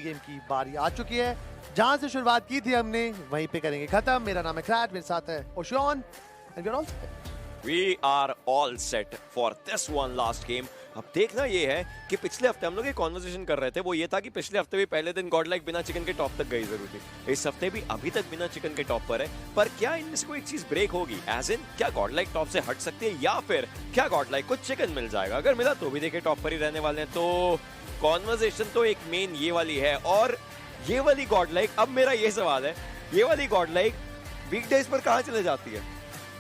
Game की बारी आ चुकी है। जहां से शुरुआत की थी हमने वहीं पे करेंगे खत्म। मेरा नाम है क्रैट, मेरे साथ है Ocean and we are all set. We are all set for this one last game. अब देखना ये है कि पिछले हफ्ते हम लोग ये कॉन्वर्सेशन कर रहे थे, वो ये था कि पिछले हफ्ते भी पहले दिन गॉड लाइक बिना चिकन के टॉप तक गई जरूर थी। इस हफ्ते भी अभी तक बिना चिकन के टॉप पर है, पर क्या इनमें से कोई एक चीज ब्रेक होगी? एज इन क्या गॉड लाइक टॉप से हट सकती है या फिर क्या गॉड लाइक को चिकन मिल जाएगा? अगर मिला तो भी देखे टॉप पर ही रहने वाले हैं। तो कॉन्वर्सेशन तो एक मेन ये वाली है, और ये वाली गॉड लाइक, अब मेरा ये सवाल है, ये वाली गॉड लाइक वीकडेज पर कहाँ चले जाती है?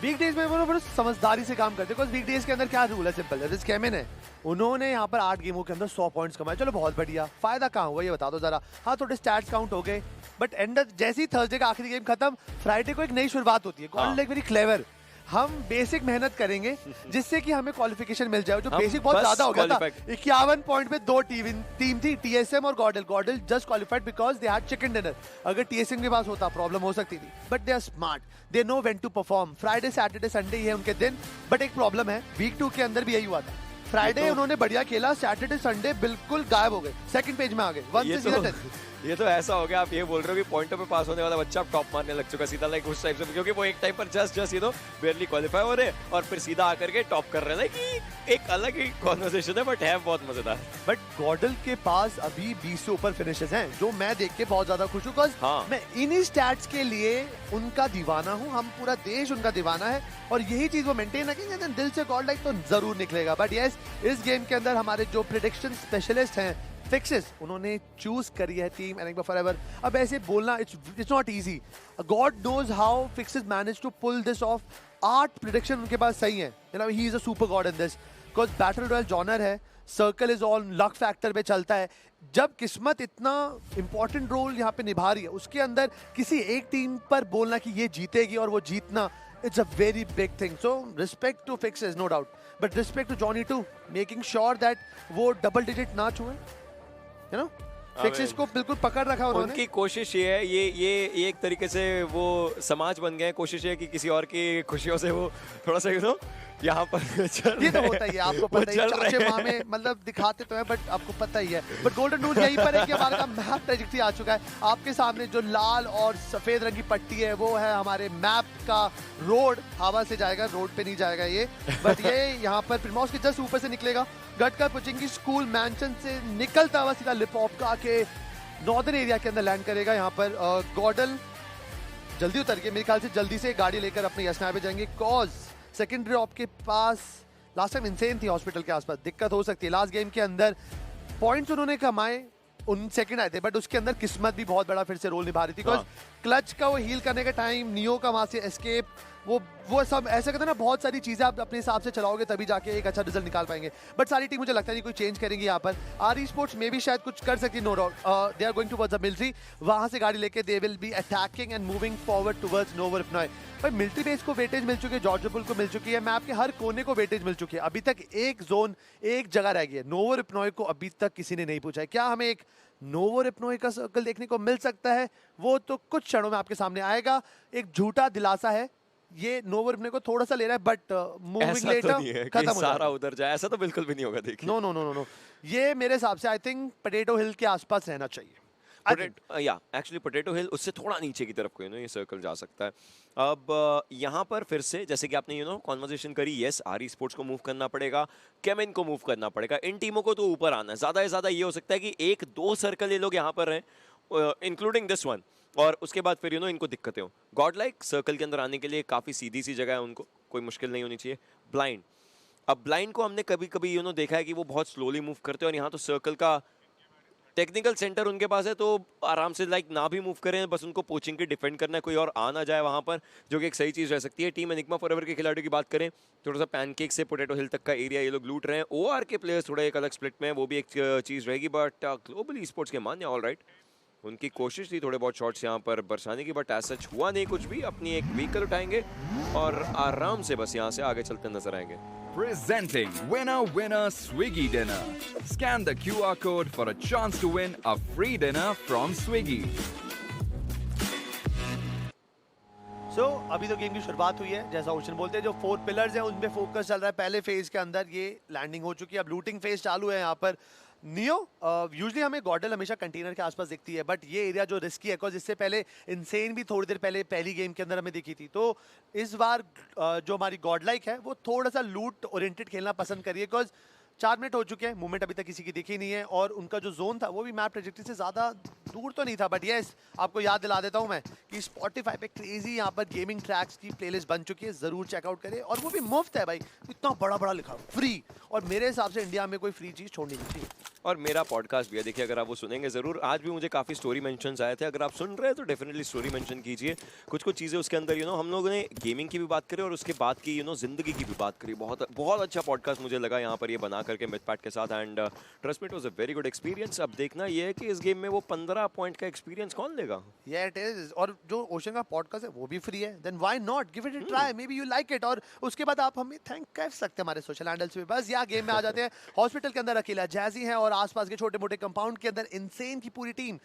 वीकडेज में वो बड़े समझदारी से काम करते हैं। बिकॉज़ वीकडेज के अंदर क्या रूल है, सिंपल है। रिस्क केमिन है, उन्होंने यहाँ पर 8 गेमों के अंदर 100 पॉइंट्स कमाए। चलो बहुत बढ़िया, फायदा कहाँ हुआ ये बता दो जरा। हाँ थोड़े स्टैट्स काउंट हो गए, बट एंड जैसे ही थर्सडे का आखिरी गेम खत्म, फ्राइडे को एक नई शुरुआत होती है। गॉड लाइक वेरी क्लेवर, हम बेसिक मेहनत करेंगे जिससे कि हमें क्वालिफिकेशन मिल जाए। जो बेसिक बहुत ज्यादा हो गया था, 51 पॉइंट पे 2 टीम थी, टीएसएम और GodL. GodL just qualified because they had chicken dinner. अगर टीएसएम के पास होता प्रॉब्लम हो सकती थी, but they are smart, they know when to perform. Friday Saturday Sunday ही है उनके दिन, बट एक प्रॉब्लम है, वीक 2 के अंदर भी यही हुआ था। फ्राइडे उन्होंने बढ़िया खेला, सैटरडे संडे बिल्कुल गायब हो गए, सेकंड पेज में आ गए 1 से सीधा 10। ये तो ऐसा हो गया, आप ये बोल रहे हो कि पॉइंटों पे पास होने वाला बच्चा अब टॉप मारने लग चुका सीधा, लाइक उस टाइप से, क्योंकि वो एक टाइम पर जस्ट ये तो बेयरली क्वालिफाई हो रहे और फिर सीधा आकर के टॉप कर रहे हैं। कि एक अलग ही कॉन्वर्सेशन है, बट है बहुत मजेदार। बट गॉडल के पास अभी 20 से ऊपर फिनिशेस हैं, जो मैं देख के बहुत ज्यादा खुश हूँ। हाँ। मैं इन्हीं स्टैट्स के लिए उनका दीवाना हूँ, हम पूरा देश उनका दीवाना है, और यही चीज वो मेंटेन रखेंगे, दिल से गॉड लाइक तो जरूर निकलेगा। बट यस, इस गेम के अंदर हमारे जो प्रेडिक्शन स्पेशलिस्ट हैं फिक्सेस, उन्होंने चूज करी है टीम एनिग्मा फॉरएवर। अब ऐसे बोलना it's not easy, God knows how Fixes manage to pull this off. 8 prediction उनके पास सही है, you know he is a super god in this, because battle royale genre है, circle is on luck factor पे चलता है। जब किस्मत इतना इंपॉर्टेंट रोल यहाँ पे निभा रही है, उसके अंदर किसी एक टीम पर बोलना कि ये जीतेगी और वो जीतना, it's a very big thing. So respect to fixes, no doubt, but respect to Johnny too, making sure that वो double digit ना छुए, you know, fixes को बिल्कुल पकड़ रखा उन्होंने। उनकी कोशिश ये है, ये एक तरीके से वो समाज बन गए। कोशिश ये है कि किसी और की खुशियों से वो थोड़ा सा यहाँ पर चल ये तो होता ही है, आपको पता ही है, चाचे मामे मतलब दिखाते तो है, बट आपको पता ही है। बट गोल्डन रूल यही पर है कि हमारा मैप ट्रेजेक्टरी आ चुका है। आपके सामने जो लाल और सफेद रंग की पट्टी है, वो है हमारे मैप का रोड। हवा से जाएगा, रोड पे नहीं जाएगा ये, बट ये यहाँ पर प्रिमोस के जस्ट ऊपर से निकलेगा। गटका पुचिंगी स्कूल मैंशन से निकलता हुआ सीधा लिपॉप का के नॉर्दर्न एरिया के अंदर लैंड करेगा। यहाँ पर गॉडल जल्दी उतर के, मेरे ख्याल से जल्दी से गाड़ी लेकर अपने यशना पे जाएंगे, कॉज सेकेंडरी ऑप के पास लास्ट टाइम इनसेन थी, हॉस्पिटल के आसपास दिक्कत हो सकती है। लास्ट गेम के अंदर पॉइंट्स उन्होंने कमाए, उन सेकंड आए थे, बट उसके अंदर किस्मत भी बहुत बड़ा फिर से रोल निभा रही थी। बिकॉज क्लच का वो हील करने का टाइम, नियो का वहां से एस्केप, वो सब ऐसा कहते हैं ना, बहुत सारी चीजें आप अपने हिसाब से चलाओगे तभी जाके एक अच्छा रिजल्ट निकाल पाएंगे। बट सारी टीम मुझे लगता है कोई चेंज करेंगे यहाँ पर। आर स्पोर्ट्स में भी शायद कुछ कर सकती, no doubt. They are going towards the military, वहां से गाड़ी लेके they will be attacking and moving forward towards Novorepnoye. भाई मिलिट्री बेस को वेटेज मिल चुकी है, जॉर्जपुल को मिल चुकी है, मैप के हर कोने को वेटेज मिल चुकी है। अभी तक एक जोन, एक जगह रह गई है, नोवर इपनॉय को अभी तक किसी ने नहीं पूछा है। क्या हमें एक नोवर इपनॉय का सर्कल देखने को मिल सकता है? वो तो कुछ क्षणों में आपके सामने आएगा। एक झूठा दिलासा है ये, नोवर इपनॉय को थोड़ा सा ले रहा है, बट मूविंग लेटर खत्म हो सारा उधर जाए, ऐसा तो बिल्कुल भी नहीं होगा। देखिए, no no no no no, ये मेरे हिसाब से आई थिंक पोटैटो हिल के आसपास रहना चाहिए। एक्चुअली पोटैटो हिल उससे थोड़ा नीचे की तरफ को ये सर्कल जा सकता है। अब यहाँ पर फिर से जैसे कि आपने कॉन्वर्सेशन करी, यस आर स्पोर्ट्स को मूव करना पड़ेगा, केमिन को मूव करना पड़ेगा, इन टीमों को तो ऊपर आना है। ज़्यादा से ज़्यादा ये हो सकता है कि 1-2 सर्कल ये लोग यहाँ पर रहें, इंक्लूडिंग दिस वन, और उसके बाद फिर इनको दिक्कतें हो। गॉड लाइक सर्कल के अंदर आने के लिए काफ़ी सीधी सी जगह है, उनको कोई मुश्किल नहीं होनी चाहिए। ब्लाइंड, अब ब्लाइंड को हमने कभी कभी देखा है कि वो बहुत स्लोली मूव करते हैं, और यहाँ तो सर्कल का टेक्निकल सेंटर उनके पास है, तो आराम से लाइक ना भी मूव करें, बस उनको पोचिंग की डिफेंड करना है, कोई और आ ना जाए वहाँ पर, जो कि एक सही चीज़ रह सकती है। टीम एनिग्मा फॉरएवर के खिलाड़ियों की बात करें, थोड़ा सा पैनकेक से पोटैटो हिल तक का एरिया ये लोग लूट रहे हैं। ओआर के प्लेयर्स थोड़ा एक अलग स्प्लिट में, वो भी एक चीज़ रहेगी, बट ग्लोबल स्पोर्ट्स के मान्य ऑल राइट, उनकी कोशिश थी थोड़े बहुत शॉट्स यहाँ पर बरसाने की, बट ऐसा हुआ नहीं कुछ भी। अपनी एक व्हीकल उठाएंगे और आराम से बस यहाँ से आगे चलते नजर आएंगे। Presenting Winner Swiggy Dinner. Scan the QR code for a chance to win a free dinner from Swiggy. अभी तो गेम की शुरुआत हुई है, जैसा ओशन बोलते हैं, जो 4 पिलर्स हैं उनपे फोकस चल रहा है। पहले फेज के अंदर ये लैंडिंग हो चुकी है, अब लूटिंग फेज चालू है यहाँ पर। नियो यूजुअली हमें गॉडल हमेशा कंटेनर के आसपास दिखती है, बट ये एरिया जो रिस्की है, बिकॉज इससे पहले इनसेन भी थोड़ी देर पहले पहली गेम के अंदर हमें दिखी थी। तो इस बार जो हमारी गॉडलाइक है वो थोड़ा सा लूट ओरिएंटेड खेलना पसंद करिए, बिकॉज 4 मिनट हो चुके हैं, मूवमेंट अभी तक किसी की दिखी नहीं है, और उनका जो जोन था वो भी मैप ट्रेजेक्टरी से ज़्यादा दूर तो नहीं था। बट यस, आपको याद दिला देता हूँ मैं कि स्पॉटिफाई पे क्रेजी यहाँ पर गेमिंग ट्रैक्स की प्लेलिस्ट बन चुकी है, ज़रूर चेकआउट करें, और वो भी मुफ्त है भाई, इतना बड़ा बड़ा लिखा फ्री, और मेरे हिसाब से इंडिया में कोई फ्री चीज़ छोड़नी नहीं चाहिए। और मेरा पॉडकास्ट भी है, देखिए अगर आप वो सुनेंगे ज़रूर। आज भी मुझे काफ़ी स्टोरी मेंशंस आए थे, अगर आप सुन रहे हैं तो डेफिनेटली स्टोरी मेंशन कीजिए। कुछ कुछ चीज़ें उसके अंदर हम लोगों ने गेमिंग की भी बात करी और उसके बाद की ज़िंदगी की भी बात करी। बहुत बहुत अच्छा पॉडकास्ट मुझे लगा यहाँ पर ये बना करके मिथपैट के साथ, and trust me it was a very good experience. अब देखना ये है कि इस गेम में वो 15 पॉइंट का एक्सपीरियंस कौन लेगा। Yeah, it is. और जो ओशन का पॉडकास्ट है वो भी फ्री है, then why not give it a try, maybe you like it. और उसके बाद आप हमें थैंक कर सकते हैं हमारे सोशल हैंडल्स पे। बस यहाँ गेम में आ जाते हैं। हॉस्पिटल के अंदर अकेला जैजी है और आसपास के छोटे मोटे कंपाउंड के अंदर इनसेन की पूरी टीम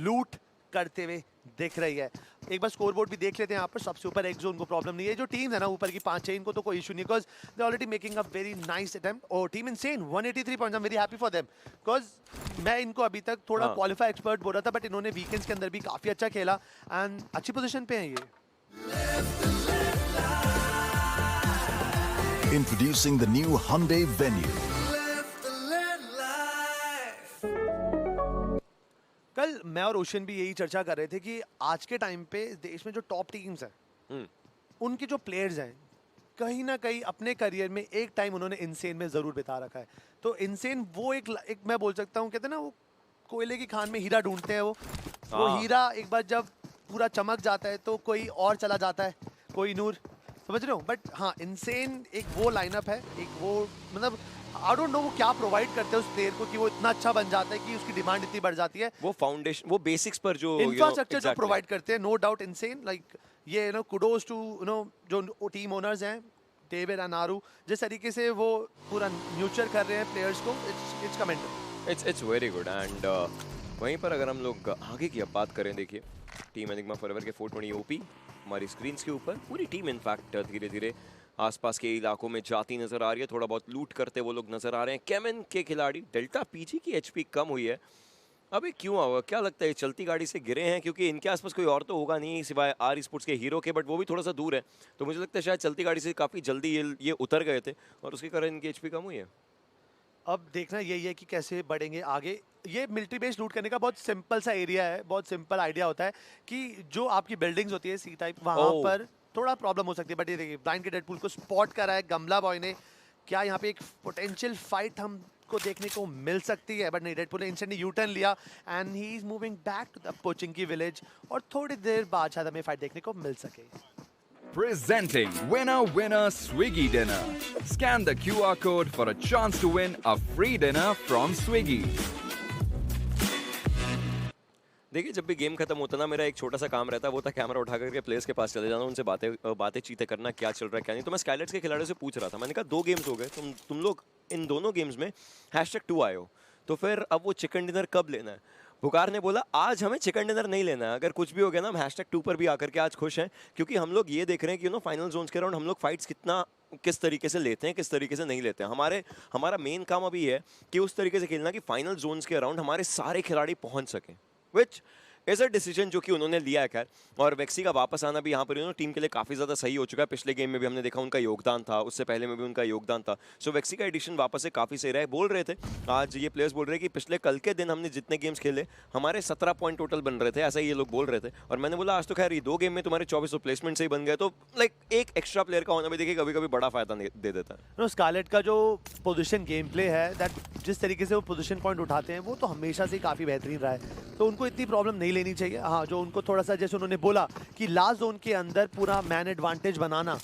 लूट करते हुए दिख रही है। एक बार स्कोरबोर्ड भी देख लेते हैं यहाँ पर। सबसे ऊपर एक जो उनको प्रॉब्लम नहीं है, जो टीम है ना ऊपर की 5-6, इनको तो कोई इशू नहीं, because they already making a very nice attempt. और team Insane 183 points, I am very happy for them, because मैं इनको अभी तक थोड़ा क्वालिफाई एक्सपर्ट बोल रहा था, बट इन्होंने वीकेंड्स के अंदर भी काफी अच्छा खेला एंड अच्छी पोजीशन पे हैं ये। Introducing the new Hyundai Venue. कल मैं और ओशन भी यही चर्चा कर रहे थे कि आज के टाइम पे देश में जो टॉप टीम्स हैं उनके जो प्लेयर्स हैं कहीं ना कहीं अपने करियर में एक टाइम उन्होंने इनसेन में ज़रूर बिता रखा है। तो इनसेन वो एक मैं बोल सकता हूँ, कहते हैं ना वो कोयले की खान में हीरा ढूंढते हैं, वो हीरा एक बार जब पूरा चमक जाता है तो कोई और चला जाता है, कोई नूर, समझ रहे हो। बट हाँ, इनसेन एक वो लाइनअप है, एक वो मतलब आई डोंट नो वो क्या प्रोवाइड करते हैं उस प्लेयर को कि वो इतना अच्छा बन जाता है कि उसकी डिमांड इतनी बढ़ जाती है। वो फाउंडेशन, वो बेसिक्स पर जो इंफ्रास्ट्रक्चर जो प्रोवाइड करते हैं, नो डाउट इनसेन, लाइक ये कुडोज टू जो टीम ओनर्स हैं डेविड एंड नारू, जिस तरीके से वो पूरा न्यूचर कर रहे हैं प्लेयर्स को, it's commendable, it's very good. And वहीं पर अगर हम लोग आगे की अब बात करें, देखिए टीम एनिग्मा फॉरएवर के 420 ओपी हमारी स्क्रीन्स के ऊपर, पूरी टीम इनफैक्ट धीरे धीरे आसपास के इलाकों में जाती नजर आ रही है, थोड़ा बहुत लूट करते वो लोग नजर आ रहे हैं। केमिन के खिलाड़ी डेल्टा पीजी की एचपी कम हुई है, अभी क्यों हुआ, क्या लगता है चलती गाड़ी से गिरे हैं? क्योंकि इनके आसपास कोई और तो होगा नहीं सिवाय आर स्पोर्ट्स के हीरो के, बट वो भी थोड़ा सा दूर है, तो मुझे लगता है शायद चलती गाड़ी से काफ़ी जल्दी ये उतर गए थे और उसके कारण इनकी एचपी कम हुई है। अब देखना यही है कि कैसे बढ़ेंगे आगे। ये मिलिट्री बेस लूट करने का बहुत सिंपल सा एरिया है, बहुत सिंपल आइडिया होता है कि जो आपकी बिल्डिंग्स होती है सी टाइप, वहाँ पर थोड़ा प्रॉब्लम हो सकती है। बट ये देखिए ब्लाइंड के डेडपूल को स्पॉट करा है गमला बॉय ने, क्या यहाँ पे एक पोटेंशियल फाइट हमको देखने को मिल सकती है? बट नहीं, डेडपूल ने इंस्टेंटली यू टर्न लिया and he is moving back to the Pochinki village, और थोड़ी देर बाद शायद हमें फाइट देखने को मिल सके। Presenting Winner Winner Swiggy Dinner. Scan the QR code for a chance to win a free dinner from Swiggy. देखिए जब भी गेम खत्म होता ना, मेरा एक छोटा सा काम रहता है, वो था कैमरा उठा करके प्लेयर्स के पास चले जाना, उनसे बातें चीतें करना, क्या चल रहा है क्या नहीं। तो मैं स्काईलाइट्स के खिलाड़ियों से पूछ रहा था, मैंने कहा 2 गेम्स हो गए, तुम लोग इन दोनों गेम्स में #2 आए हो, तो फिर अब वो चिकन डिनर कब लेना है? पुकार ने बोला आज हमें चिकन डिनर नहीं लेना है, अगर कुछ भी हो गया ना हम #2 पर भी आकर के आज खुश हैं, क्योंकि हम लोग ये देख रहे हैं कि फाइनल जोन्स के राउंड हम लोग फाइट्स किस तरीके से लेते हैं, किस तरीके से नहीं लेते हैं। हमारा मेन काम अभी है कि उस तरीके से खेलना कि फाइनल जोन्स के अराउंड हमारे सारे खिलाड़ी पहुंच सकें, विच इज अ डिसीजन जो कि उन्होंने लिया है। खैर, और वेक्सी का वापस आना भी यहाँ पर टीम के लिए काफ़ी ज़्यादा सही हो चुका है। पिछले गेम में भी हमने देखा उनका योगदान था, उससे पहले में भी उनका योगदान था। सो वेक्सी का एडिशन वापस से काफ़ी सही रहा है। बोल रहे थे आज ये प्लेयर्स बोल रहे हैं कि पिछले कल के दिन हमने जितने गेम्स खेले हमारे 17 पॉइंट टोटल बन रहे थे, ऐसा ही ये लोग बोल रहे थे। और मैंने बोला आज तो खैर ये 2 गेम में तुम्हारे 24 प्लेसमेंट से ही बन गए, तो लाइक एक एक्स्ट्रा प्लेयर का होना भी देखिए कभी कभी बड़ा फायदा दे देता है। स्कारलेट का जो पोजीशन गेम प्ले है, दैट जिस तरीके से वो पोजीशन पॉइंट उठाते हैं वो तो हमेशा से काफ़ी बेहतरीन रहा है, तो उनको इतनी प्रॉब्लम नहीं लेनी चाहिए। हाँ, जो उनको थोड़ा सा जैसे उन्होंने बोला कि लास्ट जोन के अंदर पूरा मैन एडवांटेज बनाना,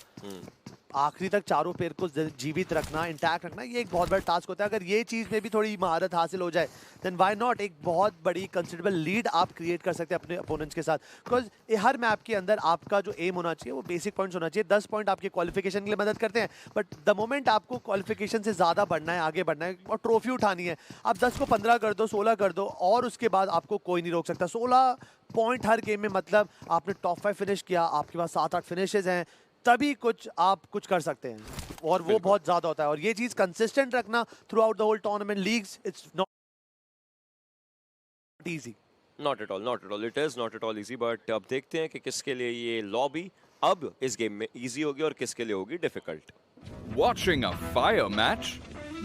आखिरी तक चारों पैर को जीवित रखना, इंटैक्ट रखना, ये एक बहुत बड़ा टास्क होता है। अगर ये चीज़ में भी थोड़ी महारत हासिल हो जाए देन व्हाई नॉट, एक बहुत बड़ी कंसिडरेबल लीड आप क्रिएट कर सकते हैं अपने अपोनेंट्स के साथ। बिकॉज हर मैप के अंदर आपका जो एम होना चाहिए वो बेसिक पॉइंट्स होना चाहिए। 10 पॉइंट आपके क्वालिफिकेशन के लिए मदद करते हैं, बट द मोमेंट आपको क्वालिफिकेशन से ज़्यादा बढ़ना है, आगे बढ़ना है और ट्रॉफी उठानी है, आप 10 को 15 कर दो, 16 कर दो, और उसके बाद आपको कोई नहीं रोक सकता। 16 पॉइंट हर गेम में मतलब आपने टॉप 5 फिनिश किया, आपके पास 7-8 फिनिशेज हैं, तभी आप कुछ कर सकते हैं, और वो बहुत ज़्यादा होता है। और ये चीज़ कंसिस्टेंट रखना throughout the whole tournament leagues, it's not easy. Not at all, it is not at all easy, but अब देखते हैं कि किसके लिए ये लॉबी अब इस गेम में इजी होगी और किसके लिए होगी difficult. Watching a fire match?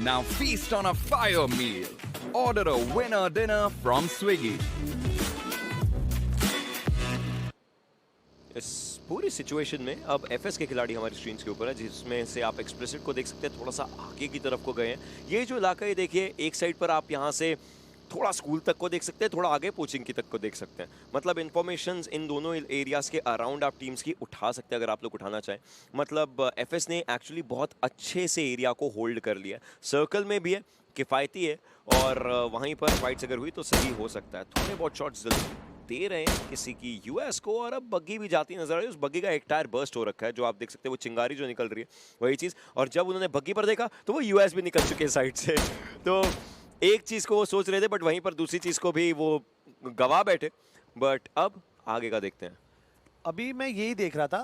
Now feast on a fire meal. Order a winner dinner from Swiggy. इस पूरी सिचुएशन में अब एफएस के खिलाड़ी हमारी स्क्रीन के ऊपर है, जिसमें से आप एक्सप्लिसिट को देख सकते हैं, थोड़ा सा आगे की तरफ को गए हैं। ये जो इलाका है देखिए, एक साइड पर आप यहाँ से थोड़ा स्कूल तक को देख सकते हैं, थोड़ा आगे कोचिंग की तक को देख सकते हैं। मतलब इन्फॉर्मेशंस इन दोनों एरियाज के अराउंड आप टीम्स की उठा सकते हैं अगर आप लोग उठाना चाहें। मतलब एफएस ने एक्चुअली बहुत अच्छे से एरिया को होल्ड कर लिया, सर्कल में भी है, किफ़ायती है, और वहीं पर फाइट्स अगर हुई तो सही हो सकता है। थोड़े बहुत शॉट्स दे रहे हैं किसी की यूएस को, और अब बग्गी भी जाती नजर आ रही है। उस बग्गी का एक टायर बर्स्ट हो रखा है, जो आप देख सकते हैं, वो चिंगारी जो निकल रही है वही चीज़। और जब उन्होंने बग्गी पर देखा तो वो यूएस भी निकल चुके हैं साइड से। तो एक चीज़ को वो सोच रहे थे, बट वहीं पर दूसरी चीज़ को भी वो गवा बैठे। बट अब आगे का देखते हैं। अभी मैं यही देख रहा था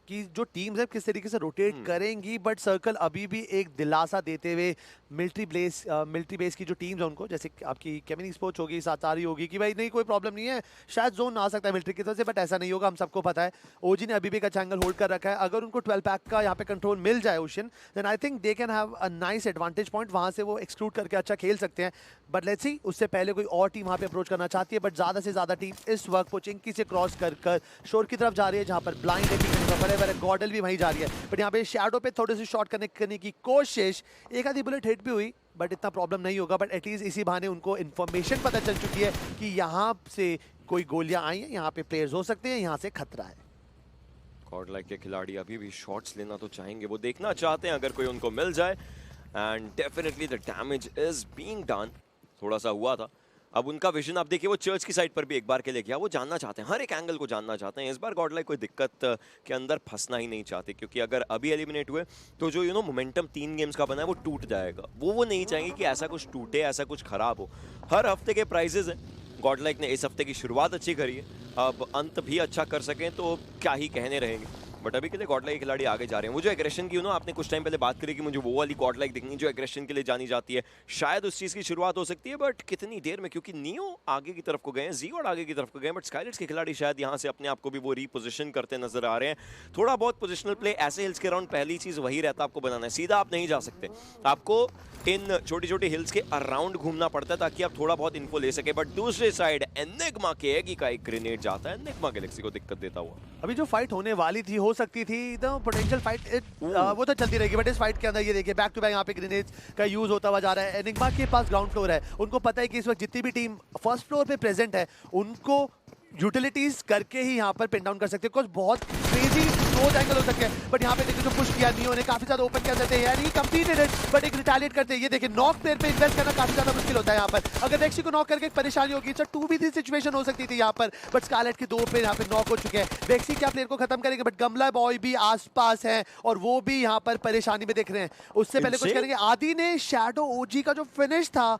कि जो टीम्स है किस तरीके से रोटेट करेंगी, बट सर्कल अभी भी एक दिलासा देते हुए मिलिट्री बेस की जो टीम्स है उनको, जैसे आपकी केमिन स्पोर्ट्स होगी, सातारी होगी, कि भाई नहीं कोई प्रॉब्लम नहीं है, शायद जोन आ सकता है मिलिट्री की तरफ से, बट ऐसा नहीं होगा, हम सबको पता है। ओजी ने अभी भी एक अच्छा एंगल होल्ड कर रखा है। अगर उनको 12 पैक का यहाँ पे कंट्रोल मिल जाए Ocean, then I think they can have a nice advantage point, वहाँ से वो एक्सक्लूड करके अच्छा खेल सकते हैं। बट लेट्स सी, उससे पहले कोई और टीम वहाँ पे अप्रोच करना चाहती है, बट ज़्यादा से ज़्यादा टीम इस वक्त पोचिंकी से क्रॉस कर शोर की तरफ जा रही है, जहाँ पर ब्लाइंड है, बड़े गॉडल भी वहीं जा रही है। बट यहाँ पे शैडो पे थोड़े से शॉट करने की कोशिश, एक आधी बुलेट हिट भी हुई, बट इतना प्रॉब्लम नहीं होगा। बट एटलीस्ट इसी बहाने उनको इन्फॉर्मेशन पता चल चुकी है कि यहाँ से कोई गोलियां आई हैं, यहाँ पे प्लेयर्स हो सकते हैं, यहाँ से खतरा है। गॉड लाइक के खिलाड़ी अभी भी शॉट्स लेना तो चाहेंगे, वो देखना चाहते हैं अगर कोई उनको मिल जाए, and definitely the damage is being done. थोड़ा सा हुआ था, अब उनका विजन आप देखिए, वो चर्च की साइड पर भी एक बार के लिए गया, वो जानना चाहते हैं, हर एक एंगल को जानना चाहते हैं। इस बार गॉड लाइक कोई दिक्कत के अंदर फंसना ही नहीं चाहते, क्योंकि अगर अभी एलिमिनेट हुए तो जो मोमेंटम 3 गेम्स का बना है वो टूट जाएगा। वो नहीं चाहेंगे कि ऐसा कुछ टूटे, ऐसा कुछ खराब हो। हर हफ्ते के प्राइजेस हैं, गॉड लाइक ने इस हफ्ते की शुरुआत अच्छी करी है, अब अंत भी अच्छा कर सकें तो क्या ही कहने रहेंगे। बट अभी के लिए गॉड लाइक खिलाड़ी आगे जा रहे हैं। वो जो एग्रेशन की आपने कुछ टाइम पहले बात करी कि मुझे वो वाली गॉड लाइक दिखनी जो एग्रेशन के लिए जानी जाती है, शायद उस चीज़ की शुरुआत हो सकती है, बट कितनी देर में, क्योंकि नियो आगे की तरफ को गए हैं, ज़ीगॉड आगे की तरफ को गए हैं, बट स्काईलाइट्स के खिलाड़ी शायद यहाँ से अपने आप को भी वो रीपोजिशन करते नजर आ रहे हैं। थोड़ा बहुत पोजिशनल प्ले ऐसे हिल्स के अराउंड पहली चीज़ वही रहता है, आपको बनाना है, सीधा आप नहीं जा सकते, आपको इन छोटी छोटी हिल्स के अराउंड घूमना पड़ता है ताकि आप थोड़ा बहुत इन्फो ले सके। बट दूसरे साइड एनिग्मा के एगी का एक ग्रेनेड जाता है, एनिग्मा गैलेक्सी को दिक्कत देता हुआ। अभी जो फाइट होने वाली थी, हो सकती थी पोटेंशियल फाइट, वो तो चलती रहेगी, बट इस फाइट के अंदर ये देखिए बैक टू बैक यहाँ पे ग्रेनेड्स का यूज होता हुआ जा रहा है। एनिग्मा के पास ग्राउंड फ्लोर है, उनको पता है कि इस वक्त जितनी भी टीम फर्स्ट फ्लोर पे प्रेजेंट है उनको यूटिलिटीज करके ही यहाँ पर पिन डाउन कर सकते हैं। कुछ बहुत क्रेजी क्लोज एंगल हो सकते हैं, बट यहाँ पे देखिए जो पुश किया नियो ने, काफी ज्यादा ओपन कर देते हैं, यानी कंप्लीटेड इट, बट एक रिटालिएट करते हैं। ये देखिए नॉक प्लेयर पे इन्वेस्ट करना काफी ज्यादा मुश्किल होता है यहाँ पर। अगर वेक्सी को नॉक करके एक परेशानी होगी, 2v3 सिचुएशन हो सकती थी यहाँ पर, बट स्कारलेट के 2 पे यहाँ पे नॉक हो चुके हैं। वेक्सी क्या प्लेयर को खत्म करेंगे, बट गमला बॉय भी आसपास है और वो भी यहाँ पर परेशानी में दिख रहे हैं। उससे पहले कुछ करेंगे, आदि ने शैडो ओजी का जो फिनिश था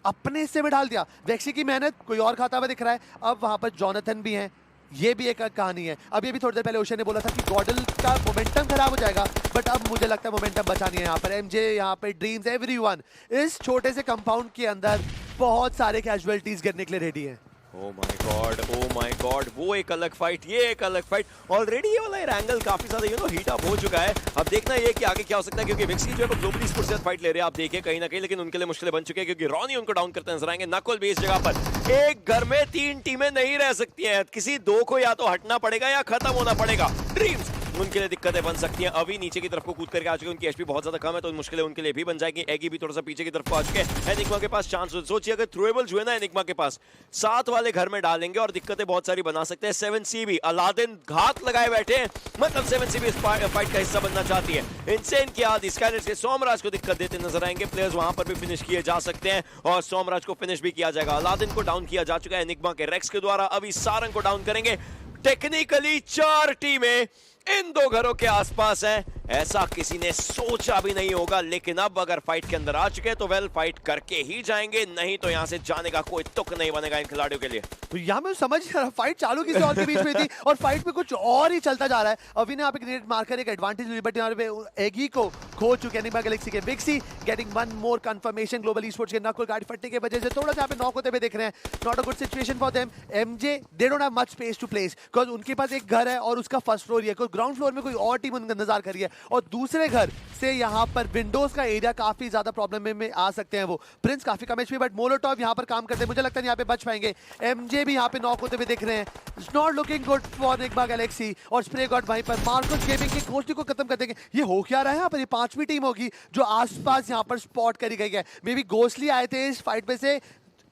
अपने हिस्से में डाल दिया। वेक्सी की मेहनत कोई और खाता हुआ दिख रहा है। अब वहां पर जॉनथन भी हैं, ये भी एक कहानी है। अभी थोड़ी देर पहले ओशन ने बोला था कि गॉडल का मोमेंटम खराब हो जाएगा, बट अब मुझे लगता है मोमेंटम बचा नहीं है यहाँ पर। एमजे, यहाँ पर ड्रीम्स, एवरीवन इस छोटे से कंपाउंड के अंदर बहुत सारे कैजुअलिटीज गिरने के लिए रेडी है। ओ माय गॉड, वो एक अलग फाइट, ये एक अलग फाइट। ऑलरेडी ये वाला एंगल काफी ज्यादा हीट अप हो चुका है। अब देखना ये कि आगे क्या हो सकता है, क्योंकि विक्सी जो है ग्लोबली स्पोर्ट्स से फाइट ले रहे हैं, आप देखिए कहीं ना कहीं, लेकिन उनके लिए मुश्किलें बन चुकी है, क्योंकि रॉनी उनको डाउन करते नजर आएंगे। नकुल भी इस जगह पर, एक घर में 3 टीमें नहीं रह सकती हैं, किसी 2 को या तो हटना पड़ेगा या खत्म होना पड़ेगा। ड्रीम्स उनके लिए दिक्कतें बन सकती हैं। अभी नीचे की तरफ को कूद करके आ चुके हैं, उनकी एचपी बहुत ज्यादा कम है, तो मुश्किलें उनके लिए भी बन जाएगी। एगी भी थोड़ा सा पीछे की तरफ को आ चुके हैं। एनिग्मा के पास चांस, सोचिए अगर थ्रोएबल्स हुए ना एनिग्मा के पास, 7 वाले घर में डालेंगे और दिक्कतें बहुत सारी बना सकते हैं। 7C भी अलादीन घात लगाए बैठे हैं, मतलब 7C भी इस फाइट का हिस्सा बनना चाहती है। इनसेन की आदि स्काईलाइट्स के सोमराज को दिक्कत देते नजर आएंगे। प्लेयर्स वहां पर भी फिनिश किए जा सकते हैं और सोमराज को फिनिश भी किया जाएगा। अलादीन को डाउन किया जा चुका है एनिग्मा के रेक्स के द्वारा, अभी सारंग को डाउन करेंगे। टेक्निकली 4 टीमें इन 2 घरों के आसपास हैं। ऐसा किसी ने सोचा भी नहीं होगा, लेकिन अब अगर फाइट के अंदर आ चुके हैं तो वेल फाइट करके ही जाएंगे, नहीं तो यहाँ से जाने का कोई तुक नहीं बनेगा इन खिलाड़ियों के लिए। तो यहाँ में समझ फाइट चालू किसी और के बीच में थी और फाइट में कुछ और ही चलता जा रहा है। अभी ने यहाँ पे ग्रेनेड मारकर एक एडवांटेज ली, बट यहाँ पे एगी को खो चुके हैं गैलेक्सी के बिक्सी। Getting one more confirmation global esports के नकुल गाड़ी फटने की वजह से थोड़ा सा यहाँ पे नॉक होते हुए दिख रहे हैं। Not a good situation for them. MJ they don't have much space to place, because उनके पास एक घर है और उसका फर्स्ट फ्लोर ही है, ग्राउंड फ्लोर में कोई और टीम उनका इंतजार कर रही है और दूसरे घर से यहाँ पर विंडोज का एरिया काफी ज्यादा प्रॉब्लम में आ सकते हैं। वो प्रिंस काफी कम एचपी, बट मोलोटॉव यहाँ पर काम करते हैं, मुझे लगता है यहाँ पे बच पाएंगे। एमजे भी यहाँ पे नॉक होते हुए दिख रहे हैं। It's not looking good for Enigma Galaxy और स्प्रे गॉड वहीं पर मार्कोस गेमिंग की गोष्ठी को खत्म कर देंगे। ये हो क्या रहा है यहाँ पर? ये पांचवी टीम होगी जो आसपास यहाँ पर स्पॉट करी गई है। मे बी गोस्टली आए थे इस फाइट में से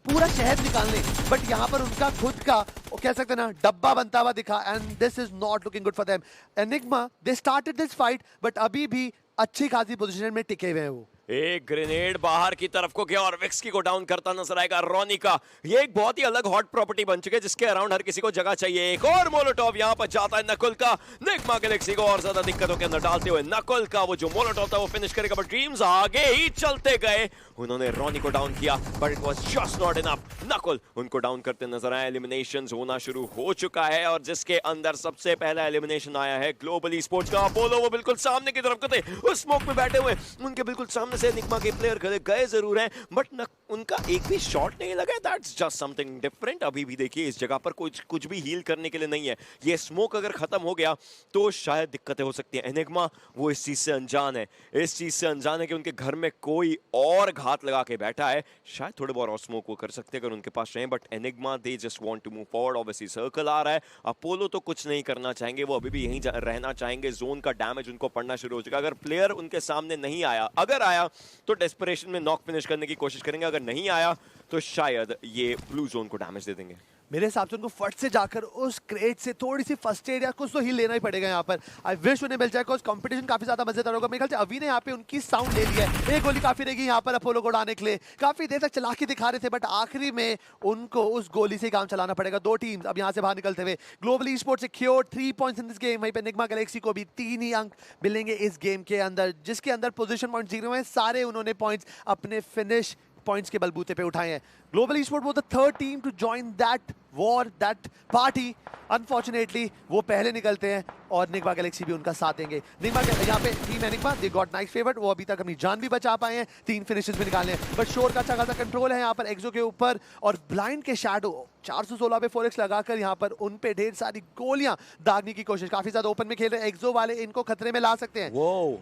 पूरा शहर निकालने, बट यहाँ पर उनका खुद का वो कह सकते हैं ना डब्बा बनता हुआ दिखा, and this is not looking good for them. Enigma they started this fight, but अभी भी अच्छी खासी पोजीशन में टिके हुए हैं वो। एक ग्रेनेड बाहर की तरफ को गया और विक्सी को डाउन करता नजर आएगा रोनी का। ये एक बहुत ही अलग हॉट प्रॉपर्टी बन चुके हैं जिसके अराउंड हर किसी को जगह चाहिए। एक और मोलोटॉव यहाँ पर जाता है नकुल का, निग्मा गैलेक्सी को और ज्यादा दिक्कतों के अंदर डालते हुए नकुल का वो जो मोलोटॉव था वो फिनिश करेगा, बट ड्रीम्स आगे ही चलते गए। उन्होंने रोनी को डाउन किया, but it was just not enough. Nakul उनको डाउन करते नजर आए। एलिमिनेशंस होना शुरू हो चुका है और जिसके अंदर सबसे पहला एलिमिनेशन आया है ग्लोबल ई-स्पोर्ट्स का। अपोलो वो बिल्कुल सामने की तरफ थे, उस स्मोक में बैठे हुए, उनके बिल्कुल सामने से निग्मा के प्लेयर गए जरूर हैं, बट उनका एक भी शॉट नहीं लगा। That's just something different. अभी भी देखिए इस जगह पर कुछ भी हील करने के लिए नहीं है। ये स्मोक अगर खत्म हो गया तो शायद दिक्कतें हो सकती हैं। एनिग्मा वो इस चीज से अनजान है, इस चीज से अनजान है कि उनके घर में कोई और घात लगा के बैठा है। शायद थोड़े बहुत और स्मोक वो कर सकते हैं अगर उनके पास रहें, but Enigma they just want to move forward. Obviously circle आ रहा है, अपोलो तो कुछ नहीं करना चाहेंगे, वो अभी भी यहीं रहना चाहेंगे। जोन का डैमेज उनको पड़ना शुरू हो चुका है। अगर प्लेयर उनके सामने नहीं आया, अगर आया तो डेस्परेशन में नॉक फिनिश करने की कोशिश करेंगे, अगर नहीं आया तो शायद ये ब्लू जोन को डैमेज दे देंगे। मेरे हिसाब से उनको फट से जाकर उस क्रेट से थोड़ी सी फर्स्ट एड या कुछ तो हील लेना ही पड़ेगा यहाँ पर। आई विश उन्हें मिल जाए, बिकॉज़ कंपटीशन काफी ज्यादा मजेदार होगा। मेरे ख्याल से अभी ने यहाँ पे उनकी साउंड ले लिया है। एक गोली काफी रहेगी यहाँ पर अपोलो को उड़ाने के लिए। काफी देर तक चला के दिखा रहे थे, बट आखिरी में उनको उस गोली से काम चलाना पड़ेगा। दो टीम्स अब यहाँ से बाहर निकलते हुए। Global esports secured 3 points in this game. वहीं पे निग्मा गैलेक्सी को भी 3 ही अंक मिलेंगे इस गेम के अंदर, जिसके अंदर पोजीशन पॉइंट 0 है। सारे उन्होंने पॉइंट्स अपने फिनिश पॉइंट्स के बलबूते पे उठाए हैं। Global Esports was the third team to join that war, that party. Unfortunately वो पहले निकलते हैं और निग्मा गैलेक्सी भी उनका साथ देंगे। निग्मा यहाँ पे team enigma they got nice favour, वो अभी तक अपनी जान भी बचा पाए हैं, 3 फिनिशेस भी निकाले हैं, बट शोर का अच्छा खासा कंट्रोल है यहाँ पर एक्सो के ऊपर। और ब्लाइंड के शैडो 416 पे 4x लगाकर यहाँ पर उन पे ढेर सारी गोलियां दागने की कोशिश। काफी ज्यादा ओपन में खेल रहे हैं एक्सो वाले, इनको खतरे में ला सकते हैं।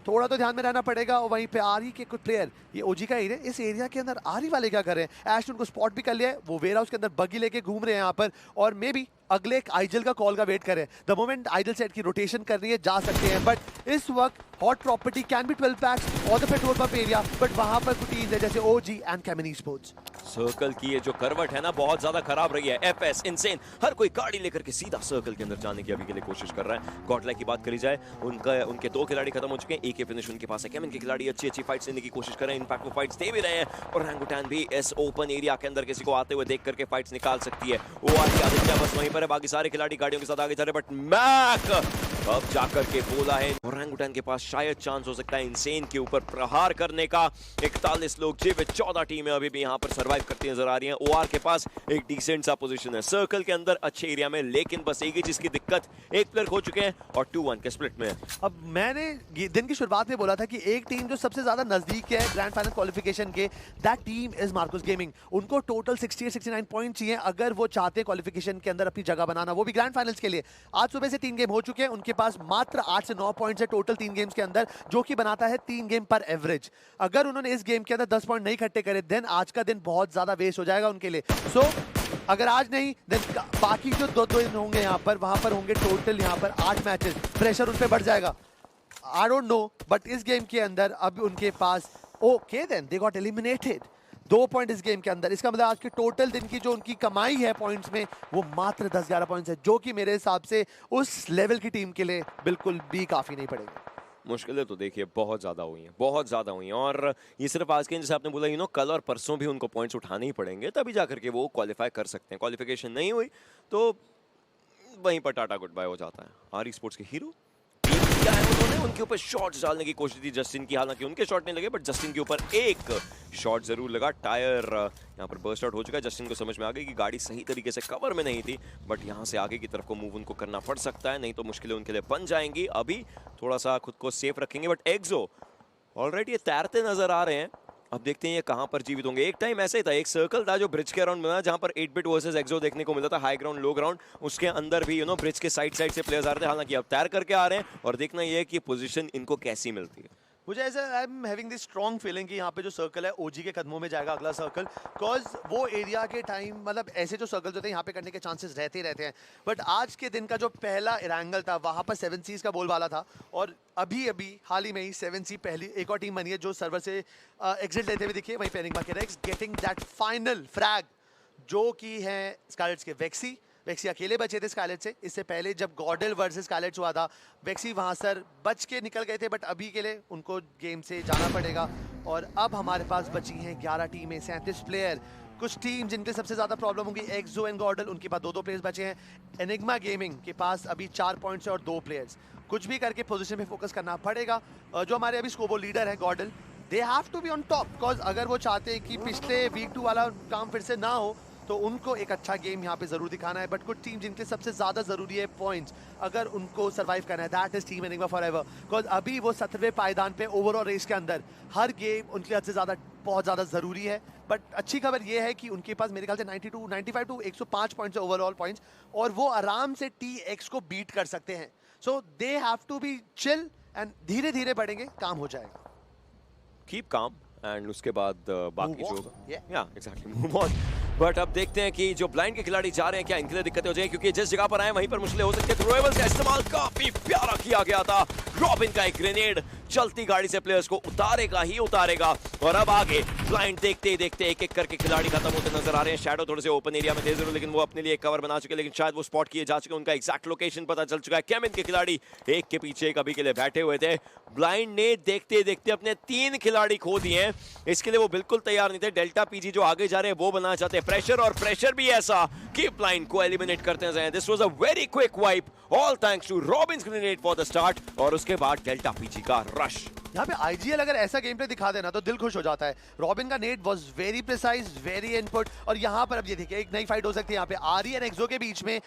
थोड़ा तो ध्यान में रहना पड़ेगा। और वहीं पे आरी के कुछ प्लेयर, ये ओजी का एरिया, इस एरिया के अंदर आरी वाले क्या कर रहे हैं? एश उनको स्पॉट भी कर लिया है, वो वेयर हाउस के अंदर बगी लेके घूम रहे हैं यहाँ पर, और मे बी अगले एक आइजल का कॉल का वेट करें। द मोमेंट आइजल सेट की रोटेशन करनी है जा सकते हैं, बट इस वक्त hot property can be 12 packs और the petrol pump area, but वहां पर कुछ टीम्स है जैसे OG and Chemin sports. Circle की ये जो करवट है ना बहुत ज्यादा खराब रही है। एफएस इनसेन हर कोई गाड़ी लेकर के सीधा सर्कल के अंदर जाने की अभी के लिए कोशिश कर रहा है। गॉडलाइक की बात करी जाए, उनके 2 खिलाड़ी खत्म हो चुके हैं, एक ही फिनिश उनके पास है। केमिन के खिलाड़ी अच्छी फाइट्स लेने की कोशिश कर रहे हैं, इनफैक्ट वो फाइट्स दे भी रहे हैं, और रैंगुटैन भी इस ओपन एरिया के अंदर किसी को आते हुए देख करके फाइट्स निकाल सकती है। वो आदित्य बस वहीं पर है, बाकी सारे खिलाड़ी गाड़ियों के साथ आगे जा रहे हैं, बट मैक अब जाकर के बोला है ओरंगुटैन के पास शायद चांस हो सकता है इनसेन के ऊपर प्रहार करने का। 41 लोग जीवित, 14 टीमें अभी भी यहाँ पर सर्वाइव करती नजर आ रही हैं। ओआर के पास एक डिसेंट सा पोजीशन है सर्कल के अंदर, अच्छे एरिया में, लेकिन बस एक ही चीज की दिक्कत, एक प्लेयर खो चुके हैं और 2-1 के स्प्लिट में है। अब मैंने दिन की शुरुआत में बोला था कि एक टीम जो सबसे ज्यादा नजदीक है ग्रैंड फाइनल क्वालिफिकेशन के, that team is Marcos gaming. उनको टोटल 68-69 पॉइंट चाहिए अगर वो चाहते हैं क्वालिफिकेशन के अंदर अपनी जगह बनाना, वो भी ग्रैंड फाइनल्स के लिए। आज सुबह से 3 गेम हो चुके हैं, उनके पास मात्र 8 से 9 पॉइंट्स है टोटल 3 गेम्स के अंदर, जो कि बनाता है 3 गेम पर एवरेज। अगर उन्होंने इस गेम के अंदर 10 पॉइंट नहीं इकट्ठे करे, देन आज का दिन बहुत ज्यादा वेस्ट हो जाएगा उनके लिए। सो अगर आज नहीं, देन बाकी जो 2 दिन होंगे यहाँ पर, वहां पर होंगे टोटल यहाँ पर 8 मैचेस, प्रेशर उन पे बढ़ जाएगा। आई डोंट नो, बट इस गेम के अंदर अब उनके पास okay, then they got eliminated. 2 point इस गेम के अंदर, इसका मतलब आज के टोटल दिन की जो उनकी कमाई है पॉइंट्स में, वो मात्र 10-11 पॉइंट्स है, जो कि मेरे हिसाब से उस लेवल की टीम के लिए बिल्कुल भी काफी नहीं पड़ेगा। मुश्किलें तो देखिए बहुत ज़्यादा हुई हैं, बहुत ज़्यादा हुई हैं, और ये सिर्फ आज के, जैसे आपने बोला कल और परसों भी उनको पॉइंट्स उठाने ही पड़ेंगे, तभी जा करके वो क्वालिफाई कर सकते हैं। क्वालिफिकेशन नहीं हुई तो वहीं पर टाटा गुड बाय हो जाता है। आर ई स्पोर्ट्स के हीरो क्या है, उन्होंने उनके ऊपर शॉट्स डालने की कोशिश थी जस्टिन की, हालांकि उनके शॉट नहीं लगे बट जस्टिन के ऊपर एक शॉट जरूर लगा। टायर यहाँ पर बर्स्ट आउट हो चुका है। जस्टिन को समझ में आ गई कि गाड़ी सही तरीके से कवर में नहीं थी, बट यहाँ से आगे की तरफ को मूव उनको करना पड़ सकता है, नहीं तो मुश्किलें उनके लिए बन जाएंगी। अभी थोड़ा सा खुद को सेफ रखेंगे, बट एक्सो ऑलरेडी ये तैरते नजर आ रहे हैं। अब देखते हैं ये कहां पर जीवित होंगे। एक टाइम ऐसे ही था, एक सर्कल था जो ब्रिज के अराउंड बना, जहां पर 8-बिट वर्सेस एक्सो देखने को मिलता था, हाई ग्राउंड लो ग्राउंड, उसके अंदर भी ब्रिज के साइड से प्लेयर्स आ रहे थे। हालांकि अब तैर करके आ रहे हैं और देखना ये है कि पोजीशन इनको कैसी मिलती है। मुझे ऐसा I am having this strong feeling कि यहाँ पे जो सर्कल है ओजी के कदमों में जाएगा अगला सर्कल, बिकॉज वो एरिया के टाइम मतलब ऐसे जो सर्कल्स होते हैं यहाँ पे करने के चांसेस रहते ही रहते हैं। बट आज के दिन का जो पहला एंगल था वहाँ पर 7 सीज का बोलबाला था, और अभी हाल ही में ही 7 सी पहली एक और टीम बनी है जो सर्वर से एग्जिट लेते हुए दिखिए। वहीं पे एनिग्मा के Rex getting that final frag, जो कि है स्कारलेट्स के वेक्सी अकेले बचे थे स्कारलेट से। इससे पहले जब गॉर्डल वर्सेस स्कारलेट्स हुआ था, वेक्सी वहां सर बच के निकल गए थे, बट अभी के लिए उनको गेम से जाना पड़ेगा। और अब हमारे पास बची हैं 11 टीमें, 37 प्लेयर। कुछ टीम जिनके सबसे ज्यादा प्रॉब्लम होगी, एक्सो एंड गॉर्डल, उनके पास 2-2 प्लेयर्स बचे हैं। एनिग्मा गेमिंग के पास अभी 4 पॉइंट्स और 2 प्लेयर्स। कुछ भी करके पोजीशन पे फोकस करना पड़ेगा। जो हमारे अभी स्कोबो लीडर है GodL, they have to be on top, because अगर वो चाहते हैं कि पिछले वीक 2 वाला काम फिर से ना हो, तो उनको एक अच्छा गेम यहाँ पे जरूर दिखाना है। बट कुछ टीम जिनके सबसे ज्यादा जरूरी है पॉइंट्स, अगर उनको सरवाइव करना है, that is team Enigma forever, because अभी वो 17वें पायदान पे ओवरऑल रेस के अंदर हर गेम उनके हद से ज्यादा बहुत ज्यादा जरूरी है। बट अच्छी खबर ये है कि उनके पास मेरे ख्याल से 95 टू 105 पॉइंट्स है ओवरऑल पॉइंट्स, और वो आराम से TX को बीट कर सकते हैं। So they have to be chill and धीरे धीरे बढ़ेंगे, काम हो जाएगा। कीप काम एंड उसके बाद बाकी जो Yeah. या एग्जैक्टली मूव ऑन। बट अब देखते हैं कि जो ब्लाइंड के खिलाड़ी जा रहे हैं क्या इनके लिए दिक्कतें हो जाएंगी, क्योंकि जिस जगह पर आए वहीं पर मुश्किलें हो सकती है। थ्रोएबल्स का इस्तेमाल काफी प्यारा किया गया था। रॉबिन का एक ग्रेनेड चलती गाड़ी से प्लेयर्स को उतारेगा ही उतारेगा। और अब आगे ब्लाइंड देखते ही देखते एक एक करके खिलाड़ी खत्म होते नजर आ रहे हैं। शैडो थोड़े से ओपन एरिया में थे जरूर, लेकिन वो अपने लिए कवर बना चुके, लेकिन शायद वो स्पॉट किए जा चुके, उनका एग्जैक्ट लोकेशन पता चल चुका है। केमिन के खिलाड़ी एक के पीछे एक अभी के लिए बैठे हुए थे। ब्लाइंड ने देखते देखते अपने 3 खिलाड़ी खो दिए हैं। इसके लिए वो बिल्कुल तैयार नहीं थे। डेल्टा पीजी जो आगे जा रहे हैं वो बनाना चाहते हैं प्रेशर, और प्रेशर भी ऐसा कि ब्लाइंड को एलिमिनेट करते नजर आए। This was a very quick wipe, all thanks to Robin's grenade for the start, और उसके बाद डेल्टा पीजी का रश। यहाँ पे IGL अगर ऐसा गेम प्ले दिखा देना तो दिल खुश हो जाता है। रॉबिन का net was very precise, very input, और यहाँ पर अब ये देखिए एक नई फाइट हो सकती है यहाँ पे आरी एंड एक्सो के बीच में।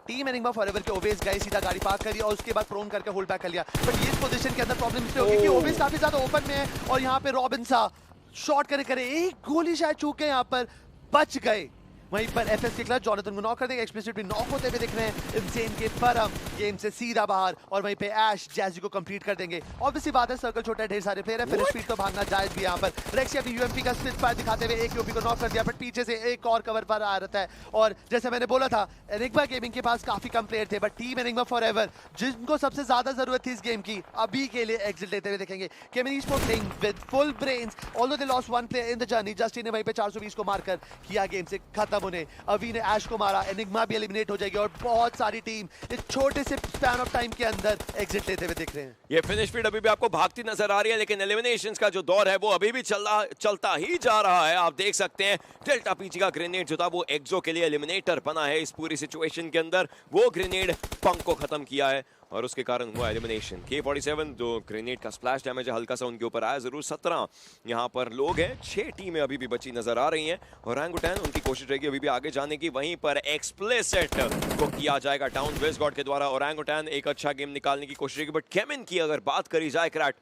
टीम एनिग्मा फॉरएवर के ओवेस गए, सीधा गाड़ी पार्क करी और उसके बाद प्रोन करके होल्ड बैक कर लिया। बट ये पोजीशन के अंदर प्रॉब्लम इसलिए होगी कि ओवेस काफी ज्यादा ओपन में है, और यहाँ पे रॉबिन सा शॉट करे एक गोली शायद चूके यहाँ पर बच गए। वहीं पर FS के खिलाफ जॉनथन को नॉक कर देंगे, एक्सप्लिसिट भी नॉक होते हुए दिख रहे हैं। इनसेन के परम गेम से सीधा बाहर, और वहीं पे ऐश जैजी को कंप्लीट कर देंगे। ऑब्वियसली बात है, सर्कल छोटा है, ढेर सारे प्लेयर है, फिनिश स्पीड तो भागना जायज भी। यहाँ पर रेक्सी अपनी UMP का स्पिट फायर दिखाते हुए एक UMP को नॉक कर दिया, बट पीछे से एक और कवर पर आ रहता है। और जैसे मैंने बोला था, एनिग्मा गेमिंग के पास काफी कम प्लेयर थे, बट टीम एनिग्मा फॉरएवर जिनको सबसे ज्यादा जरूरत थी इस गेम की, अभी के लिए एग्जिट लेते हुए देखेंगे। Chemin sports playing with full brains, although they lost 1 player in the journey. Justin ने वहीं पे 420 को मारकर किया गेम से खत्म होने। अभी ऐश को मारा, एनिग्मा भी एलिमिनेट हो जाएगी, और बहुत सारी टीम इस छोटे से स्पैन ऑफ टाइम के अंदर एग्जिट लेते हुए दिख रहे हैं। ये फिनिश स्पीड अभी भी आपको भागती नजर आ रही है, लेकिन एलिमिनेशंस का जो दौर है वो अभी भी चलता ही जा रहा है। आप देख सकते हैं डेल्टा पीजी का ग्रेनेड जो था वो एक्सो के लिए एलिमिनेटर बना है इस पूरी सिचुएशन के अंदर। वो ग्रेनेड पंक को खत्म किया है और उसके कारण हुआ एलिमिनेशन। K47 जो ग्रेनेड का स्प्लैश डैमेज है हल्का सा उनके ऊपर आया जरूर। 17 यहाँ पर लोग हैं, 6 टीमें अभी भी बची नजर आ रही हैं। ओरंगुटैन उनकी कोशिश रहेगी अभी भी आगे जाने की, वहीं पर एक्सप्लिसिट को किया जाएगा डाउन वेस्टगॉड के द्वारा। ओरंगुटैन एक अच्छा गेम निकालने की कोशिश रहेगी, बट केमिन की अगर बात करी जाए, क्रैट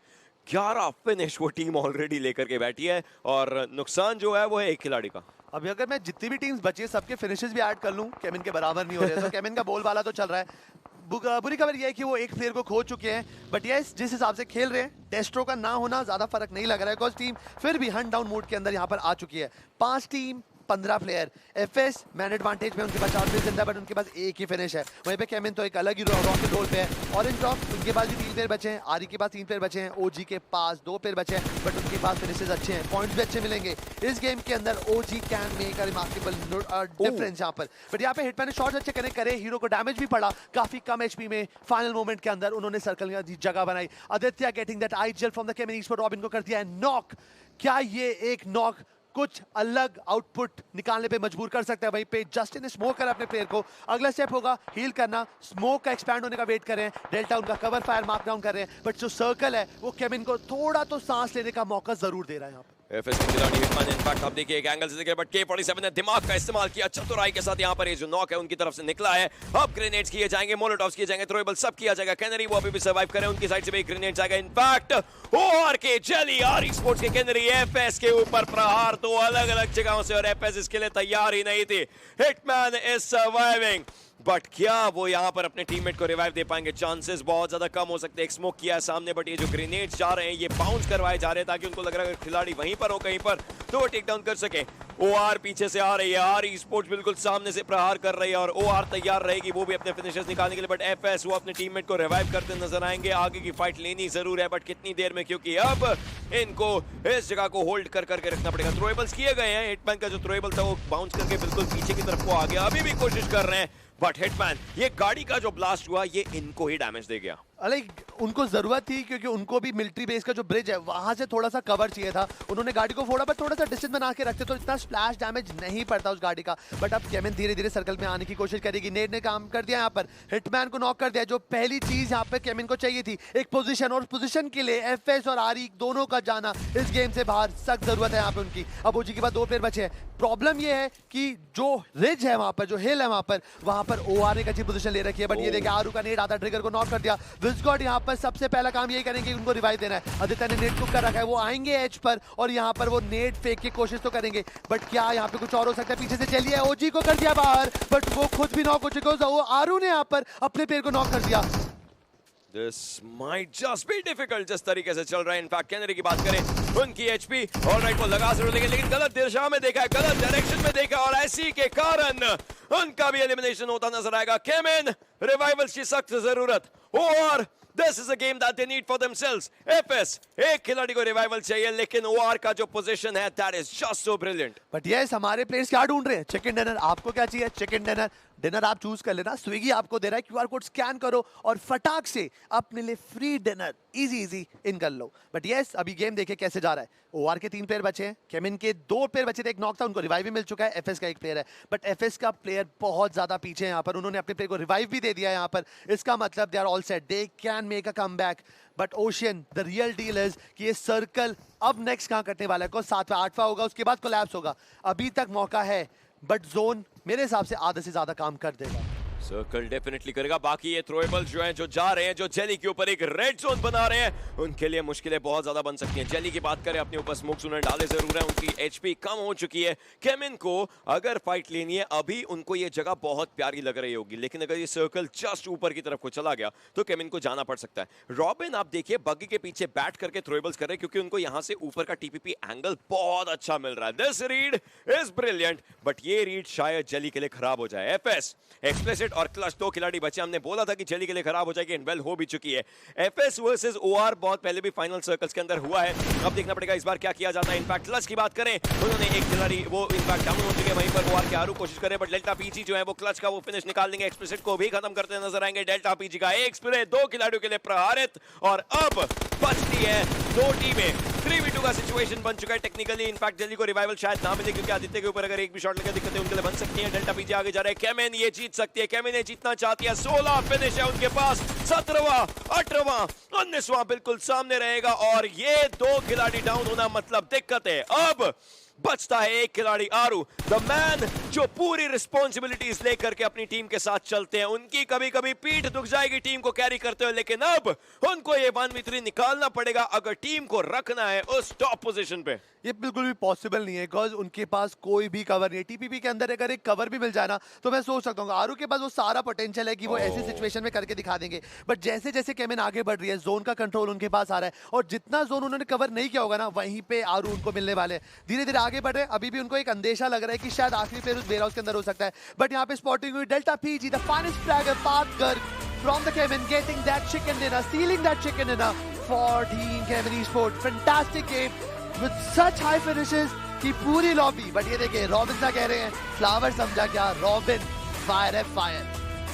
11 फिनिश वो टीम ऑलरेडी लेकर के बैठी है, और नुकसान जो है वो है एक खिलाड़ी का। अभी अगर मैं जितनी भी टीम्स बची है सबके फिनिशेस भी ऐड कर लूं, केमिन के बराबर नहीं हो रहे, तो केमिन का बोलबाला तो चल रहा है। बुरी खबर यह है कि वो एक प्लेयर को खो चुके हैं, बट यस जिस हिसाब से खेल रहे हैं, डेस्ट्रो का ना होना ज्यादा फर्क नहीं लग रहा है, बिकॉज टीम फिर भी हंट डाउन मोड के अंदर यहाँ पर आ चुकी है। 5 team 15 player. FS man advantage में, उनके पास 4 प्लेयर जिंदा, बट उनके पास एक ही फिनिश है। वहीं पे केमिन तो एक अलग ही रॉकेट रोल पे है। ऑरेंज ड्रॉप उनके पास भी 3 प्लेयर बचे हैं, आरी के पास 3 प्लेयर बचे हैं, OG के पास 2 प्लेयर बचे हैं, बट उनके पास फिनिशेस अच्छे हैं, पॉइंट्स भी अच्छे मिलेंगे इस गेम के अंदर। OG can make a remarkable difference यहाँ पर, बट यहाँ पे हिटमैन ने शॉट्स अच्छे कनेक्ट करे, हीरो को डैमेज भी पड़ा काफी कम HP में। फाइनल मोमेंट के अंदर उन्होंने सर्कल की जगह बनाई। Aditya getting that IGL from the केमिन esports, robin को कर दिया है नॉक। क्या ये एक नॉक कुछ अलग आउटपुट निकालने पे मजबूर कर सकता है। वहीं पे जस्टिन ने स्मोक करा अपने प्लेयर को, अगला स्टेप होगा हील करना, स्मोक का एक्सपैंड होने का वेट कर रहे हैं, डेल्टा उनका कवर फायर मार्क डाउन कर रहे हैं, बट जो सर्कल है वो केविन को थोड़ा तो सांस लेने का मौका जरूर दे रहा है यहाँ पे। एफएस के खिलाड़ी हिटमैन इनफैक्ट आप देखिए एक एंगल से देखिए, बट K47 ने दिमाग का इस्तेमाल किया चतुराई के साथ, यहाँ पर ये जो नॉक है उनकी तरफ से निकला है। अब ग्रेनेड्स किए जाएंगे, मोलोटॉव्स किए जाएंगे, थ्रोएबल सब किया जाएगा। कैनरी वो अभी भी सर्वाइव कर रहे हैं, उनकी साइड से भी ग्रेनेड जाएगा। In fact ORK Jelly R sports के कैनरी एफएस के ऊपर प्रहार तो अलग अलग जगहों से, और एफएस इसके लिए तैयार ही नहीं थी। हिटमैन इज सर्वाइविंग, बट क्या वो यहाँ पर अपने टीममेट को रिवाइव दे पाएंगे? चांसेस बहुत ज्यादा कम हो सकते हैं। एक स्मोक किया है सामने, बट ये जो ग्रेनेड्स जा रहे हैं ये बाउंस करवाए जा रहे हैं ताकि उनको लग रहा है खिलाड़ी वहीं पर हो कहीं पर तो वो टेक डाउन कर सके। OR पीछे से आ रही है, आर स्पोर्ट्स बिल्कुल सामने से प्रहार कर रही है और OR तैयार रहेगी वो भी अपने फिनिशर्स निकालने के लिए, बट एफएस वो अपने टीममेट को रिवाइव करते नजर आएंगे। आगे की फाइट लेनी जरूर है, बट कितनी देर में, क्योंकि अब इनको इस जगह को होल्ड कर करके रखना पड़ेगा। थ्रोएबल्स किए गए हैं, हिटमैन का जो थ्रोएबल था वो बाउंस करके बिल्कुल पीछे की तरफ को आ गया, अभी भी कोशिश कर रहे हैं, बट हिटमैन ये गाड़ी का जो ब्लास्ट हुआ ये इनको ही डैमेज दे गया। उनको जरूरत थी क्योंकि उनको भी मिलिट्री बेस का जो ब्रिज है वहां से थोड़ा सा कवर चाहिए था। उन्होंने गाड़ी को फोड़ा, बट थोड़ा सा डिस्टेंस बना के रखते तो इतना स्प्लैश डैमेज नहीं पड़ता उस गाड़ी का। बट अब केविन धीरे धीरे सर्कल में आने की कोशिश करेगी। नेड ने काम कर दिया यहाँ पर, हिटमैन को नॉक कर दिया। जो पहली चीज यहाँ पे केविन को चाहिए थी एक पोजीशन, और पोजीशन के लिए एफएस और आरी दोनों का जाना इस गेम से बाहर सख्त जरूरत है यहाँ पे उनकी। अब ओजी के बाद 2 प्लेयर बचे हैं। प्रॉब्लम ये है कि जो रिज है वहां पर, जो हिल है वहां पर OR एक अच्छी पोजीशन ले रखी है, बट ये देखिए आरू का नेड आता, ट्रिगर को नॉक कर दिया। विस्गॉड यहाँ पर सबसे पहला काम यही करेंगे, उनको रिवाइव देना है। आदित्य ने नेट कुक कर रखा है, वो आएंगे एज पर और यहाँ पर वो नेट फेंक की कोशिश तो करेंगे, बट क्या यहाँ पे कुछ और हो सकता है? पीछे से चलिए, ओजी को कर दिया बाहर, बट वो खुद भी नॉक हो चुके हो। आरू ने यहाँ पर अपने प्लेयर को नॉक कर दिया। This might just be difficult जिस तरीके से चल रहा है। इनफैक्ट कैनरी की बात करें, उनकी HP ऑलराइट वो लगा जरूर लेकिन गलत दिशा में देखा है, गलत डायरेक्शन में देखा, और ऐसी के कारण उनका भी एलिमिनेशन होता नजर आएगा। केविन रिवाइवल्स की सख्त जरूरत, और This is a game that they need for themselves. FS एक खिलाड़ी को रिवाइवल चाहिए, लेकिन OR का जो पोजीशन है that is just so brilliant. But yes हमारे प्लेयर्स क्या ढूंढ रहे हैं? Chicken dinner. आपको क्या चाहिए? Chicken dinner. डिनर आप चूज कर लेना, स्विगी आपको दे रहा है, QR कोड स्कैन करो और फटाक से अपने लिए फ्री डिनर इजी इन कर लो। बट यस अभी गेम देखिए कैसे जा रहा है। OR के 3 प्लेयर बचे हैं, केविन के 2 प्लेयर बचे थे, एक नॉक था, उनको रिवाइव भी मिल चुका है। एफएस का 1 प्लेयर है, बट एफएस का प्लेयर बहुत ज्यादा पीछे है यहाँ पर, उन्होंने अपने प्लेयर को रिवाइव भी दे दिया है यहाँ पर। इसका मतलब they are all set, they can make a comeback. But Ocean the real deal is कि ये सर्कल अब नेक्स्ट कहां कटने वाला है? कौन 7वां 8वां होगा, उसके बाद कोलैप्स होगा। अभी तक मौका है, बट जोन मेरे हिसाब से आधे से ज्यादा काम कर देगा। सर्कल डेफिनेटली करेगा। बाकी ये थ्रोएबल जो हैं जो जा रहे हैं, जो जेली के ऊपर एक रेड जोन बना रहे हैं, उनके लिए मुश्किलें बहुत ज्यादा बन सकती हैं। जेली की बात करें, अपने ऊपर स्मोक्स उन्होंने डाले जरूर है, उनकी HP कम हो चुकी है। केविन को अगर फाइट लेनी है, अभी उनको ये जगह बहुत प्यारी लग रही होगी, लेकिन अगर ये सर्कल जस्ट ऊपर की तरफ को चला गया तो केविन को जाना पड़ सकता है। रॉबिन आप देखिए बग्गी के पीछे बैठ करके थ्रोएबल्स कर रहे हैं, क्योंकि उनको यहाँ से ऊपर का TPP एंगल बहुत अच्छा मिल रहा है। This read is brilliant, but ये रीड शायद जेली के लिए खराब हो जाए। एफएस, एक्सप्लिसिट और क्लच 2 खिलाड़ी बचे। हमने बोला था कि जेली के लिए खराब हो जाएगी, एंड वेल हो भी चुकी है। एफएस वर्सेस OR बहुत पहले भी फाइनल सर्कल्स के अंदर हुआ है, अब देखना पड़ेगा इस बार क्या किया जाता है। इनफैक्ट क्लच की बात करें, उन्होंने एक खिलाड़ी वो इनफैक्ट डाउन हो चुके हैं, वहीं पर OR के आरू कोशिश करें, बट डेल्टा PG जो है वो क्लच का वो फिनिश निकाल देंगे। एक्सप्लिसिट को भी खत्म करते नजर आएंगे। डेल्टा PG का एक स्प्रे 2 खिलाड़ियों के लिए प्रहारित, और अब बचती है 2 टीमें। 3v2 का सिचुएशन बन चुका है टेक्निकली। इनफैक्ट जेली को रिवाइवल शायद ना मिले, क्योंकि आदित्य के ऊपर अगर एक भी शॉट लगे दिक्कतें उनके लिए बन सकती हैं। डेल्टा PG आगे जा रहा है, केविन ये जीत सकती है, केविन ये जीतना चाहती है। 16 फिनिश है उनके पास, 17वां 18वां 19वां बिल्कुल सामने रहेगा, और ये 2 खिलाड़ी डाउन होना मतलब दिक्कत है। अब बचता है एक खिलाड़ी, आरू द मैन, जो पूरी रिस्पॉन्सिबिलिटीज लेकर के अपनी टीम के साथ चलते हैं। उनकी कभी कभी पीठ दुख जाएगी टीम को कैरी करते हुए, लेकिन अब उनको ये 1v3 निकालना पड़ेगा अगर टीम को रखना है उस टॉप पोजीशन पे। ये बिल्कुल भी पॉसिबल नहीं है, बिकॉज उनके पास कोई भी कवर नहीं है। TPP के अंदर अगर एक कवर भी मिल जाए ना, तो मैं सोच सकता हूँ आरू के पास वो सारा पोटेंशियल है कि वो ऐसी सिचुएशन में करके दिखा देंगे। बट जैसे जैसे केविन आगे बढ़ रही है, जोन का कंट्रोल उनके पास आ रहा है, और जितना जोन उन्होंने कवर नहीं किया होगा ना, वहीं पे आरू उनको मिलने वाले हैं। धीरे धीरे आगे बढ़ रहे हैं, अभी भी उनको एक अंदेशा लग रहा है कि शायद आखिरी प्लेयर उस वेयरहाउस के अंदर हो सकता है। बट यहाँ पे स्पॉटिंग हुई delta PG, the finest fragger path कर from the Kevin, getting that chicken dinner, stealing that chicken dinner for Team Kevin Esports. Fantastic game with such high finishes कि पूरी लॉबी। बट ये देखिए robin सा कह रहे हैं, फ्लावर समझा क्या, रॉबिन फायर है फायर।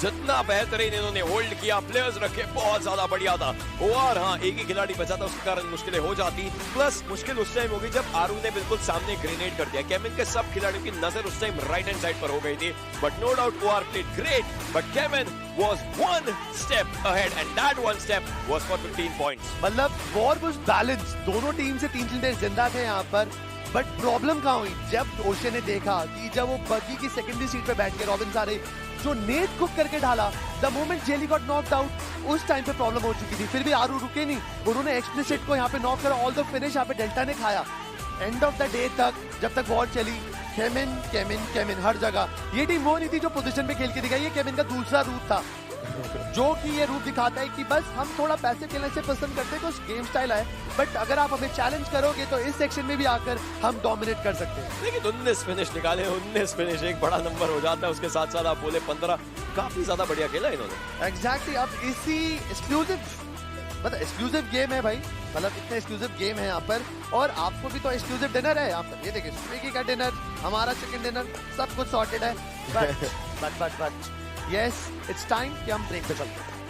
जितना बेहतरीन इन्होंने होल्ड किया, प्लेयर्स रखे, बहुत ज्यादा बढ़िया था। और हाँ, एक ही खिलाड़ी बचा था, उसके कारण मुश्किलें हो जाती। प्लस मुश्किल उस टाइम हो गई जब आरू ने बिल्कुल सामने ग्रेनेड कर दिया। केविन के सब खिलाड़ियों की नजर उस टाइम राइट हैंड साइड पर हो गई थी। But no doubt OR played great, but Kevin was one step ahead and that one step was for 15 points. मतलब वॉर वाज बैलेंस, दोनों टीम से 3 प्लेयर जिंदा थे यहाँ पर। बट प्रॉब्लम कहाँ हुई, जब ओशन ने देखा कि जब वो बगी की सेकेंडरी सीट पे बैठ के रॉबिन सारे जो नेट कुक करके ढाला, the moment jelly got knocked out, उस टाइम पे प्रॉब्लम हो चुकी थी। फिर भी आरू रुके नहीं, उन्होंने एक्सप्लिसिट को यहाँ पे नॉक करा, ऑल द फिनिश यहाँ पे डेल्टा ने खाया। एंड ऑफ द डे तक जब तक वॉर चली, केविन केविन केविन हर जगह। ये टीम वो नहीं थी जो पोजीशन पे खेल के दिखाई, ये केविन का दूसरा रूप था, जो कि ये रूप दिखाता है कि बस हम थोड़ा पैसे खेलने से पसंद करते हैं, कुछ गेम स्टाइल है। बट अगर आप हमें चैलेंज करोगे तो इस सेक्शन में भी आकर हम डोमिनेट कर सकते हैं। लेकिन 19 फिनिश निकाले, 19 फिनिश एक बड़ा नंबर हो जाता है। उसके साथ साथ आप बोले 15, काफी ज्यादा बढ़िया खेला इन्होंने। एग्जैक्टली। अब इसी एक्सक्लूसिव, मतलब एक्सक्लूसिव गेम है भाई, मतलब इतने एक्सक्लूसिव गेम है यहाँ पर, और आपको भी तो एक्सक्लूसिव डिनर है यहाँ पर। ये देखिए, स्विगी का डिनर, हमारा चिकन डिनर, सब कुछ सॉर्टेड है। बट यस, इट्स टाइम कि हम ब्रेक पे चलते हैं।